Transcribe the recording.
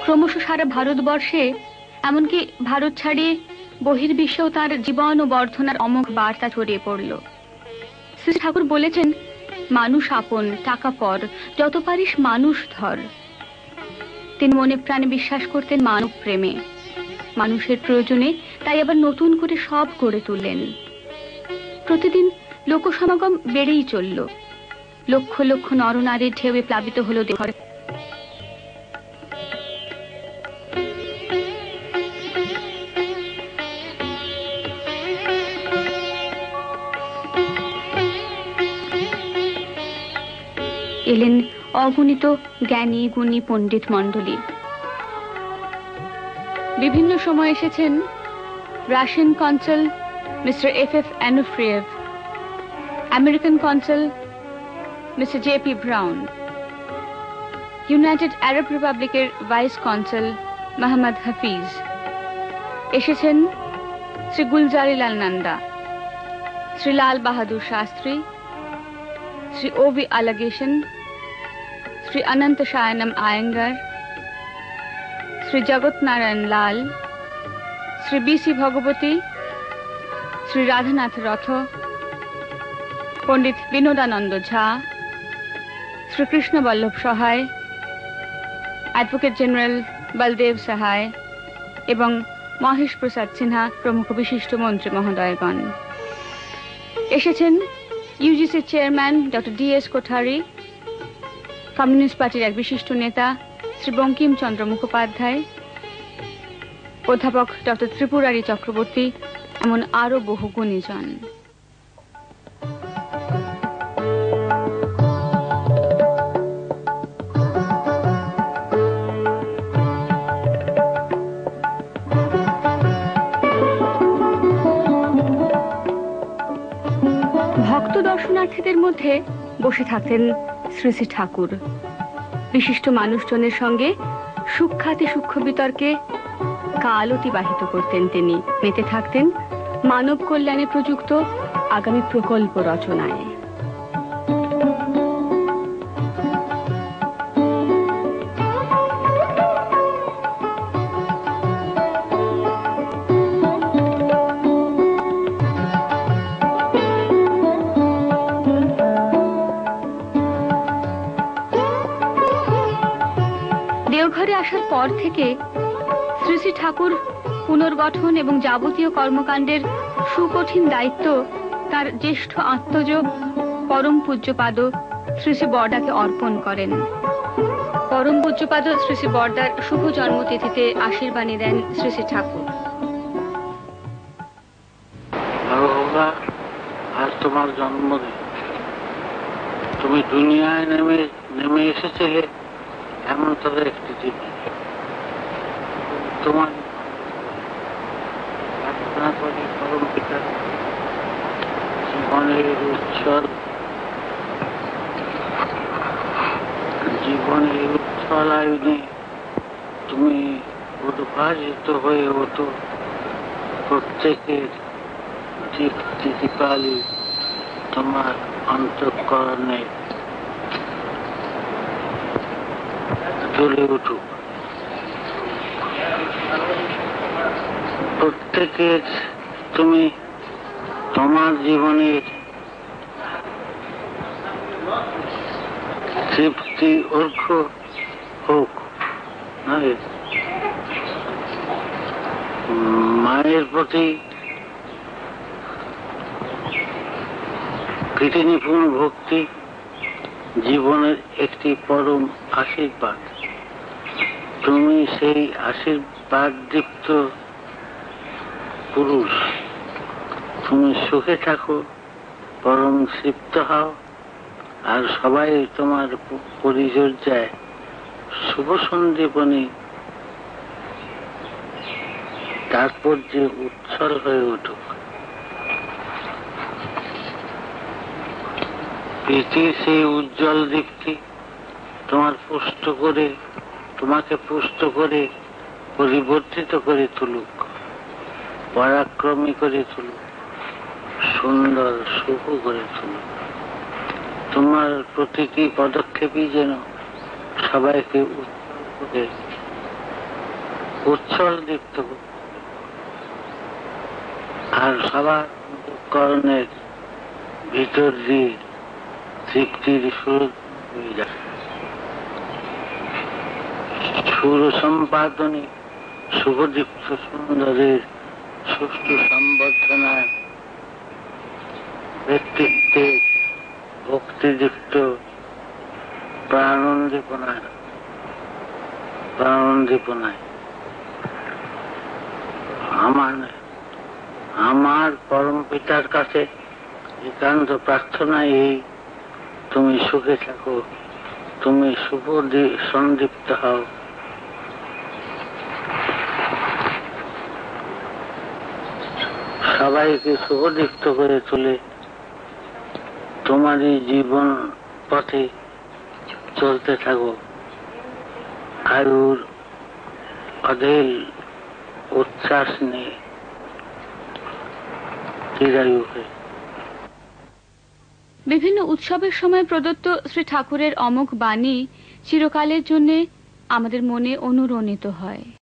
ক্রমশ সারা ভারতবর্ষে, এমনকি ভারত ছাড়িয়ে বহির্বিশ্বেও তার জীবন ও বর্ধনার অমোঘ বার্তা ছড়িয়ে পড়ল। শ্রী ঠাকুর বলেছেন, মানুষ আপন, টাকা পর, যত পারিস মানুষ ধর। তিনি মনে প্রাণে বিশ্বাস করতেন মানব প্রেমে, মানুষের প্রয়োজনে, তাই আবার নতুন করে সব গড়ে তুললেন। প্রতিদিন লোকসমাগম বেড়েই চলল। লক্ষ লক্ষ নরনারীর ঢেউয়ে প্লাবিত হলো দেওঘর। এলেন অগণিত জ্ঞানী গুণী পণ্ডিত মণ্ডলী। বিভিন্ন সময় এসেছেন Russian consul mister F Anufriev, American consul mister JP. Brown, United Arab রিপাবলিকের ভাইস কনসাল মোহাম্মদ হাফিজ, এসেছেন শ্রী গুলজারিলাল নন্দা, শ্রী লাল বাহাদুর শাস্ত্রী, শ্রী ও.ভি. আলাগেশন, শ্রী অনন্ত শায়নম আয়েঙ্গার, শ্রী জগৎ নারায়ণ লাল, শ্রী বি.সি. ভগবতী, শ্রী রাধানাথ রথ, পণ্ডিত বিনোদানন্দ ঝা, শ্রীকৃষ্ণ বল্লভ সহায়, অ্যাডভোকেট জেনারেল বলদেব সহায় এবং মহেশ প্রসাদ সিনহা প্রমুখ বিশিষ্ট মন্ত্রী মহোদয়গণ। এসেছেন UGC chairman doctor D S. Kothari, communist পার্টির এক বিশিষ্ট নেতা শ্রী বঙ্কিমচন্দ্র মুখোপাধ্যায়, অধ্যাপক ডক্টর ত্রিপুরারি চক্রবর্তী, এমন আরো বহু গুণীজন। ভক্ত দর্শনার্থীদের মধ্যে বসে থাকতেন শ্রী শ্রী ঠাকুর। বিশিষ্ট মানুষজনের সঙ্গে সূক্ষ্মাতি সূক্ষ্ম বিতর্কে কাল অতিবাহিত করতেন তিনি। মেতে থাকতেন মানব কল্যাণে প্রযুক্ত আগামী প্রকল্প রচনায়। দেওঘরে আসার পর থেকে শ্রী শ্রী ঠাকুর পুনর্গঠন এবং যাবতীয় কর্মকাণ্ডের সুকঠিন দায়িত্ব তার জ্যেষ্ঠ আত্মজ পরম পূজ্যপাদ শ্রী শ্রী বরদাকে অর্পণ করেন। পরম পূজ্যপাদ শ্রী শ্রী বরদার শুভ জন্মতিথিতে আশীর্বাণী দেন শ্রী শ্রী ঠাকুর। আজ তোমার জন্মদিন। তুমি দুনিয়ায় নেমে এসেছিলে এমন তাদের একটি দিন। তোমার প্রার্থনা করি পরম পিতা জীবনের উচ্ছল আয়নে তুমি উদ্ভাসিত হয়ে ওঠো প্রত্যেকের দীপালি তোমার অন্তঃকরণে জ্বলে উঠুক। প্রত্যেকের তুমি তোমার জীবনের তৃপ্তি অর্ঘ হোক। মায়ের প্রতি কৃতনিপুণ ভক্তি জীবনের একটি পরম আশীর্বাদ। তুমি সেই আশীর্বাদ দীপ্ত পুরুষ। তুমি সুখে থাকো, পরম তৃপ্ত হও, আর সবাই তোমার পরিচর্যায় শুভ সন্দীপনী তাৎপর্যে উচ্ছল হয়ে উঠুক। প্রীতির সেই উজ্জ্বল দীপ্তি তোমাকে পুষ্ট করে পরিবর্তিত করে তুলুক, পরাক্রমী করে তুলুক, সুন্দর শুভ করে তুলুক। তোমার প্রতিটি পদক্ষেপই যেন সবাইকে উজ্জ্বল করে উচ্ছল দীপ্ত হোক, আর সবার করণের ভিতর দিয়ে তৃপ্তির সুর হয়ে যায়। সুর সম্পাদনে শুভদীপ্ত সুন্দরের সুষ্ঠু সম্বর্ধনায় ব্যক্তিত্বে ভক্তিদীপ্ত প্রাণোদ্দীপনায় আমার পরম পিতার কাছে একান্ত প্রার্থনা এই, তুমি সুখে থাকো, তুমি শুভ সন্দীপ্ত হও। সবাইকে শুভদীপ্ত করে তোলে, তোমারই জীবন পথে চলতে থাকো আয়ুর অঢেল উচ্ছ্বাস নিয়ে চিরায়ু হয়ে। বিভিন্ন উৎসবের সময় প্রদত্ত শ্রী ঠাকুরের অমোঘ বাণী চিরকালের জন্য আমাদের মনে অনুরণিত হয়।